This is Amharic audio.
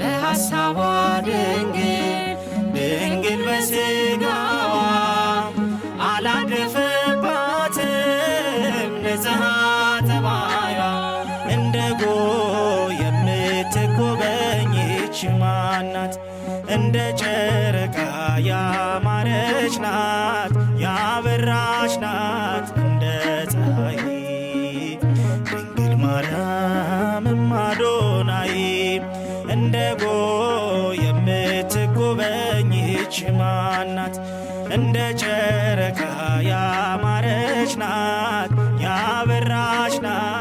በሐሳቧ ድንግል ድንግል በሥጋዋ አላደፈባትም ንጽሐ ጠባይዋ። እንደ ጎህ የምትጎበኝ ይህች ማን ናት? እንደ ጨረቃ ያማረች ናት ያበራች ናት እንደ ፀሐይ ድንግል ማርያም እማዶናይ። እንደ ጎህ የምትጎበኝ ይህች ማን ናት? እንደ ጨረቃ ያማረች ናት ያበራች ናት